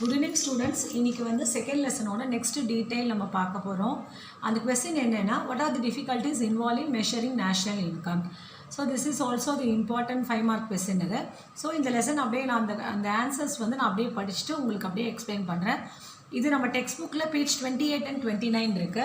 Good evening students. இன்னைக்கு வந்து second லெசனோட next detail நம்ம பார்க்க போறோம். அந்த क्वेश्चन என்னன்னா what are the difficulties involved in measuring national income? So this is also the important 5 mark question இது. So இந்த லெசன் அப்படியே நான் அந்த ஆன்சர்ஸ் வந்து நான் அப்படியே படிச்சுட்டு உங்களுக்கு அப்படியே எக்ஸ்பிளைன் பண்றேன். இது நம்ம டெக்ஸ்ட் புக்ல பேஜ் 28 and 29 இருக்கு.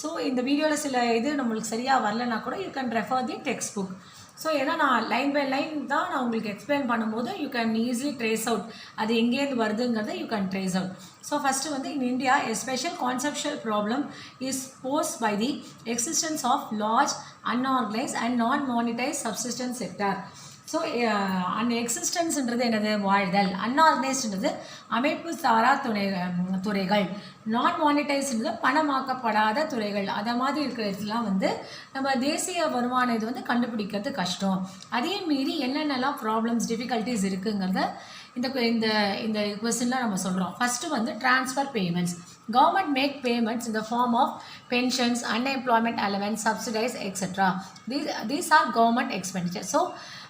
ஸோ இந்த வீடியோவில் சில இது நம்மளுக்கு சரியாக வரலன்னா கூட you can refer the text book. So ஏன்னா நான் லைன் பை லைன் தான் நான் உங்களுக்கு எக்ஸ்பிளைன் பண்ணும்போது you can easily trace out அது எங்கேருந்து வருதுங்கிறத you can trace out. So first வந்து in India a special conceptual problem is posed by the existence of large unorganised and non monetised subsistence sector. So அந்த எக்ஸிஸ்டன்ஸ்ன்றது என்னது வாழ்தல், அன்ஆர்கனைஸ்டுன்றது அமைப்பு சாரா துறைகள், நான் மானிட்டைஸ்ன்றது பணமாக்கப்படாத துறைகள். அதை மாதிரி இருக்கிற இடத்துலாம் வந்து நம்ம தேசிய வருமான இது வந்து கண்டுபிடிக்கிறது கஷ்டம். அதே மீறி என்னென்னலாம் ப்ராப்ளம்ஸ் டிஃபிகல்ட்டிஸ் இருக்குங்கிறத இந்த இந்த இந்த கொஸ்டின்லாம் நம்ம சொல்கிறோம். ஃபஸ்ட்டு வந்து transfer payments. Government make payments in the form of pensions, unemployment allowance, subsidies, etc. These are government expenditure. So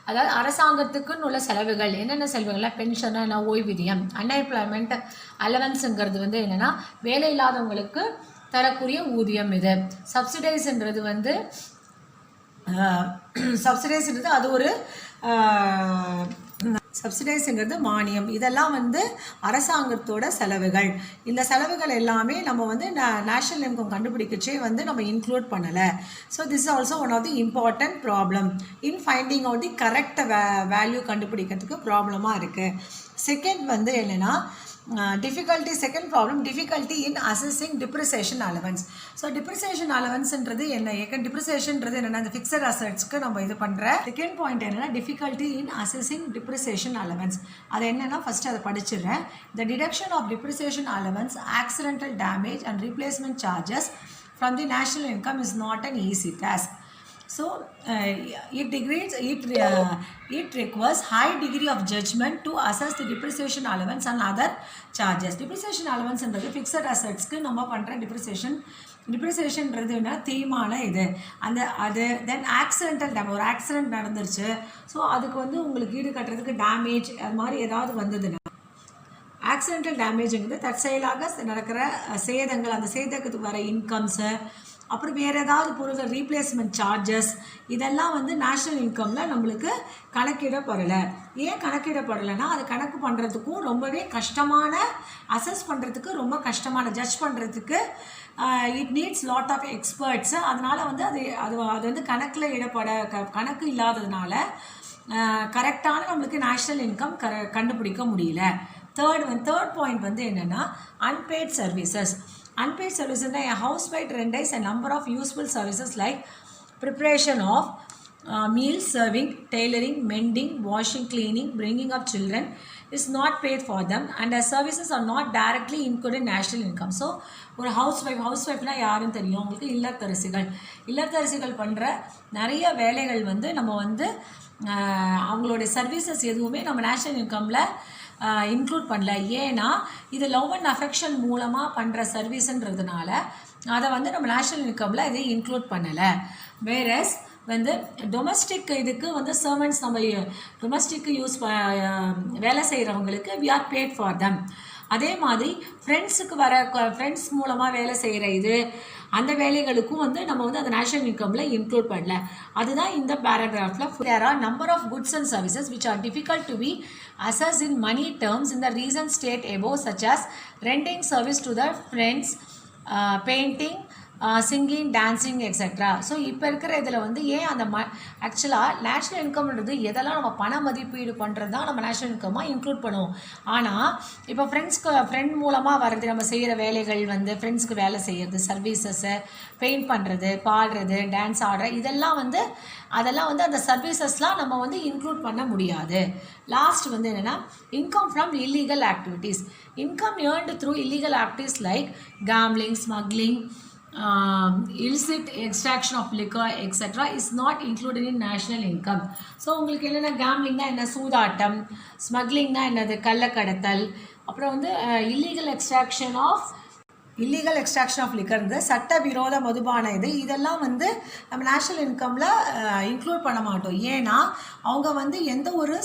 அதாவது அரசாங்கத்துக்குன்னு உள்ள செலவுகள் என்னென்ன செலவுகள்னா பென்ஷன், ஓய்வூதியம், அன்எம்ப்ளாய்மெண்ட் அலவன்ஸுங்கிறது வந்து என்னென்னா வேலை இல்லாதவங்களுக்கு தரக்கூடிய ஊதியம். இது சப்சிடைஸ்ன்றது வந்து அது ஒரு சப்சிடைஸுங்கிறது மானியம். இதெல்லாம் வந்து அரசாங்கத்தோட செலவுகள். இந்த செலவுகள் எல்லாமே நம்ம வந்து நேஷ்னல் இன்கம் கண்டுபிடிக்கச்சே வந்து நம்ம இன்க்ளூட் பண்ணலை. So this also one of the important problem in finding out the correct value கண்டுபிடிக்கிறதுக்கு ப்ராப்ளமாக இருக்குது. செகண்ட் வந்து என்னென்னா second problem difficulty in assessing depreciation allowance. So depreciation அலவன்ஸ்ன்றது என்ன, டிப்ரிசியேஷன்ன்றது என்னென்னா இந்த ஃபிக்ஸட் அசட்ஸ்க்கு நம்ம இது பண்ணுற செகண்ட் பாயிண்ட் என்னென்னா difficulty in assessing depreciation allowance. அது என்னென்னா ஃபஸ்ட்டு அதை படிச்சிடுறேன். The deduction of depreciation allowance, accidental damage and replacement charges from the national income is not an easy task. So it requires high degree of judgment to assess the depreciation allowance and other charges. Depreciation allowance என்றது fixed assets க்கு நம்ம பண்ற டிப்ரிசியேஷன்ன்றது தீமான இது அது தென் accidental damage, ஒரு accident நடந்துருச்சு, so அதுக்கு வந்து உங்களுக்கு ஈடு கட்டுறதுக்கு டேமேஜ் அது மாதிரி ஏதாவது வந்ததுன்னா ஆக்சிடென்டல் டேமேஜுங்கிறது தற்செயலாக நடக்கிற சேதங்கள், அந்த சேதத்துக்கு வர இன்கம்ஸு, அப்புறம் வேறு ஏதாவது பொருட்கள் ரீப்ளேஸ்மெண்ட் சார்ஜஸ், இதெல்லாம் வந்து நேஷ்னல் இன்கமில் நம்மளுக்கு கணக்கிடப்படலை. ஏன் கணக்கிடப்படலைன்னா அது கணக்கு பண்ணுறதுக்கும் ரொம்பவே கஷ்டமான, அசஸ் பண்ணுறதுக்கு ரொம்ப கஷ்டமான, ஜட்ஜ் பண்ணுறதுக்கு it needs lot of experts. அதனால் வந்து அது வந்து கணக்கில் கணக்கு இல்லாததுனால கரெக்டான நம்மளுக்கு நேஷ்னல் இன்கம் கண்டுபிடிக்க முடியல. தேர்ட் பாயிண்ட் வந்து என்னென்னா unpaid services. Unpaid services in a housewife renders a number of useful services like preparation of meals, serving, tailoring, mending, washing, cleaning, bringing up children is not paid for them, and the services are not directly included in national income. So ஒரு ஹவுஸ்வைஃப்னால் யாருன்னு தெரியும் உங்களுக்கு, இல்லத்தரசிகள் பண்ணுற நிறைய வேலைகள் வந்து நம்ம வந்து அவங்களுடைய சர்வீசஸ் எதுவுமே நம்ம நேஷ்னல் இன்கமில் இன்க்ளூட் பண்ணல. ஏன்னா இது லவ் அண்ட் அஃபெக்ஷன் மூலமாக பண்ணுற சர்வீஸுன்றதுனால அதை வந்து நம்ம நேஷ்னல் இன்கமில் இதை இன்க்ளூட் பண்ணலை. வேறஸ் வந்து டொமஸ்டிக் இதுக்கு வந்து சர்வன்ட்ஸ், நம்ம டொமஸ்டிக்கு வேலை செய்கிறவங்களுக்கு we are bad for them. அதே மாதிரி ஃப்ரெண்ட்ஸ் மூலமாக வேலை செய்கிற இது அந்த வேலைகளுக்கும் வந்து நம்ம வந்து அந்த நேஷ்னல் இன்கமில் இன்க்ளூட் பண்ணல. அதுதான் இந்த பேராகிராஃபில் there are number of goods and services which are difficult to be assessed in money terms in the reason state above, such as rendering service to the friends, painting, singing, dancing, etcetera. So இப்போ இருக்கிற இதில் வந்து ஏன் அந்த ஆக்சுவலாக national இன்கம்ன்றது எதெல்லாம் நம்ம பண மதிப்பீடு பண்ணுறது தான் நம்ம நேஷ்னல் இன்கமாக இன்க்ளூட் பண்ணுவோம். ஆனால் இப்போ ஃப்ரெண்ட் மூலமாக வர்றது, நம்ம செய்கிற வேலைகள் வந்து ஃப்ரெண்ட்ஸ்க்கு வேலை செய்கிறது, சர்வீசஸ்ஸு, பெயிண்ட் பண்ணுறது, பாடுறது, டான்ஸ் ஆடுறது, அதெல்லாம் வந்து அந்த சர்வீசஸ்லாம் நம்ம வந்து இன்க்ளூட் பண்ண முடியாது. லாஸ்ட் வந்து என்னென்னா income from illegal activities. Income earned through illegal activities like gambling, smuggling, illicit extraction of liquor, etc. is not included in national income. So உங்களுக்கு என்னென்ன கேம்லிங்னா என்ன, சூதாட்டம், ஸ்மக்லிங்னா என்னது, கள்ளக்கடத்தல், அப்புறம் வந்து illegal extraction of illegal extraction of லிக்கருங்க சட்டவிரோத மதுபான இதெல்லாம் வந்து நம்ம நேஷ்னல் இன்கமில் இன்க்ளூட் பண்ண மாட்டோம். ஏன்னா அவங்க வந்து எந்த ஒரு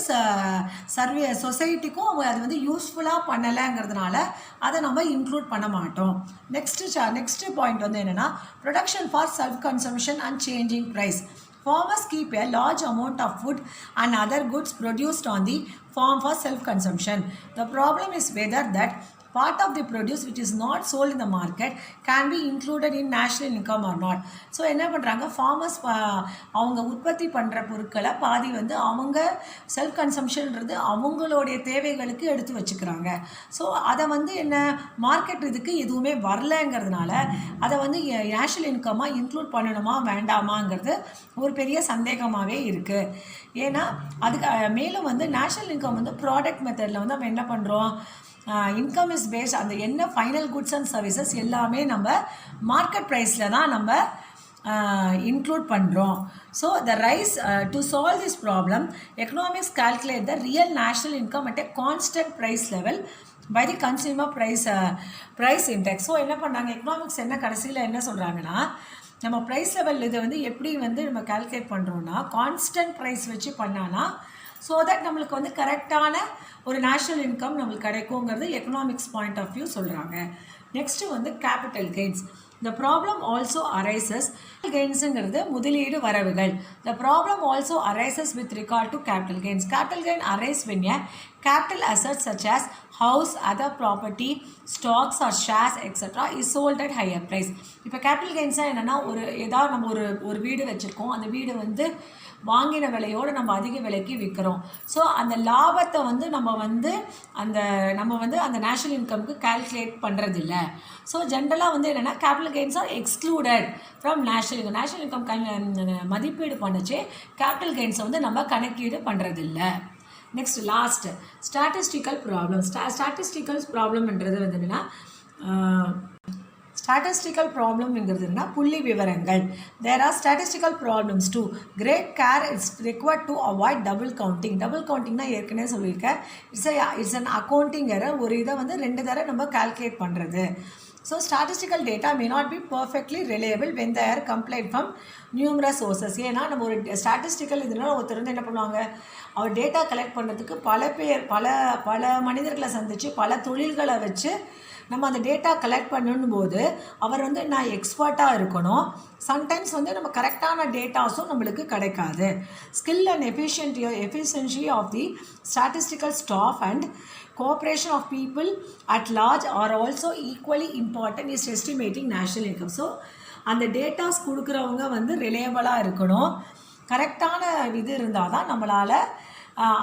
சர்வே சொசைட்டிக்கும் அவங்க அது வந்து யூஸ்ஃபுல்லாக பண்ணலைங்கிறதுனால அதை நம்ம இன்க்ளூட் பண்ண மாட்டோம். நெக்ஸ்ட்டு பாயிண்ட் வந்து என்னென்னா production for self consumption and changing price. Farmers keep a large amount of food and other goods produced on the farm for self-consumption. The problem is whether that part of the produce which is not sold in the market can be included in national income or not. So என்ன பண்ணுறாங்க, farmers அவங்க உற்பத்தி பண்ணுற பொருட்களை பாதி வந்து அவங்க self கன்சம்ஷன்றது அவங்களுடைய தேவைகளுக்கு எடுத்து வச்சுக்கிறாங்க. ஸோ அதை வந்து என்ன மார்க்கெட் இதுக்கு எதுவுமே வரலைங்கிறதுனால அதை வந்து நேஷ்னல் இன்கமாக இன்க்ளூட் பண்ணணுமா வேண்டாமாங்கிறது ஒரு பெரிய சந்தேகமாகவே இருக்குது. ஏன்னா அதுக்கு மேலும் வந்து நேஷ்னல் இன்கம் வந்து ப்ராடக்ட் மெத்தடில் வந்து நம்ம என்ன பண்ணுறோம், இன்கம் இஸ் பேஸ்ட் அந்த என்ன ஃபைனல் குட்ஸ் அண்ட் சர்வீசஸ் எல்லாமே நம்ம மார்க்கெட் ப்ரைஸில் தான் நம்ம இன்க்ளூட் பண்ணுறோம். So the rise to solve this problem economics calculate the real national income at a constant price level by the consumer price index. So என்ன பண்ணாங்க, எக்கனாமிக்ஸ் என்ன கடைசியில் என்ன சொல்கிறாங்கன்னா, நம்ம ப்ரைஸ் லெவல் இதை வந்து எப்படி வந்து நம்ம கால்குலேட் பண்ணுறோன்னா கான்ஸ்டன்ட் ப்ரைஸ் வச்சு பண்ணானா ஸோ தட் நம்மளுக்கு வந்து கரெக்டான ஒரு நேஷ்னல் இன்கம் நம்மளுக்கு கிடைக்குங்கிறது எக்கனாமிக்ஸ் பாயிண்ட் ஆஃப் வியூ சொல்கிறாங்க. நெக்ஸ்ட்டு வந்து capital gains. The problem also arises கெயின்ஸுங்கிறது முதலீடு வரவுகள். The problem also arises with regard to capital gains. Capital gain arise when a capital assets such as house, other property, stocks or shares etc. is sold at higher price. இப்போ capital கெயின்ஸாக என்னென்னா ஏதாவது நம்ம ஒரு வீடு வச்சுருக்கோம், அந்த வீடு வந்து வாங்கின விலையோடு நம்ம அதிக விலைக்கு விற்கிறோம். ஸோ அந்த லாபத்தை வந்து நம்ம வந்து அந்த நேஷ்னல் இன்கம்க்கு கால்குலேட் பண்ணுறதில்ல. ஸோ ஜென்ரலாக வந்து என்னென்னா capital gains are excluded from national income மதிப்பீடு பண்ணுச்சு கேபிட்டல் கெயின்ஸை வந்து நம்ம கணக்கீடு பண்ணுறதில்ல. Next last statistical problem. Statistical ப்ராப்ளம்ன்றது வந்து என்னென்னா ஸ்டாட்டிஸ்டிக்கல் ப்ராப்ளம்ங்கிறதுனா புள்ளி விவரங்கள். There are statistical problems too. Great care it's required to avoid double counting. Double கவுண்டிங்னா ஏற்கனவே சொல்லியிருக்கேன், இட்ஸ் அன் அக்கௌண்டிங் எரர். ஒரு இதை வந்து 2 தடவை நம்ம கால்குலேட் பண்ணுறது. So statistical data may not be perfectly reliable when they are complaint from numerous sources. ஏன்னா நம்ம ஒரு ஸ்டாட்டிஸ்டிக்கல் இதனால் ஒருத்தர் வந்து என்ன பண்ணுவாங்க, அவர் டேட்டா கலெக்ட் பண்ணுறதுக்கு பல மனிதர்களை சந்தித்து பல தொழில்களை வச்சு நம்ம அந்த டேட்டா கலெக்ட் பண்ணணும் போது அவர் வந்து நான் எக்ஸ்பர்ட்டாக இருக்கணும். சம்டைம்ஸ் வந்து நம்ம கரெக்டான டேட்டாஸும் நம்மளுக்கு கிடைக்காது. Skill and efficiency of the statistical staff and cooperation of people at large are also equally important is estimating national income. So அந்த டேட்டாஸ் கொடுக்குறவங்க வந்து ரிலையபிளாக இருக்கணும், கரெக்டான இது இருந்தால் தான் நம்மளால்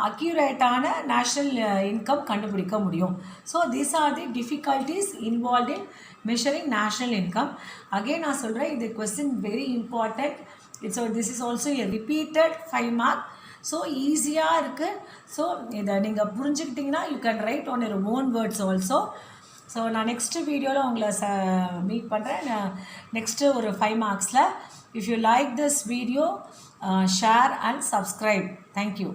அக்யூரேட்டான நேஷ்னல் இன்கம் கண்டுபிடிக்க முடியும். So these are the difficulties involve in measuring national income. Again நான் சொல்கிறேன், இது question very important. This is also a repeated 5 mark. So ஈஸியாக இருக்குது. ஸோ இதை நீங்கள் புரிஞ்சுக்கிட்டிங்கன்னா you can write on your own words also. So நான் next வீடியோவில் உங்களை மீட் பண்ணுறேன் நெக்ஸ்ட்டு ஒரு 5 மார்க்ஸில். If you like this video share and subscribe. Thank you.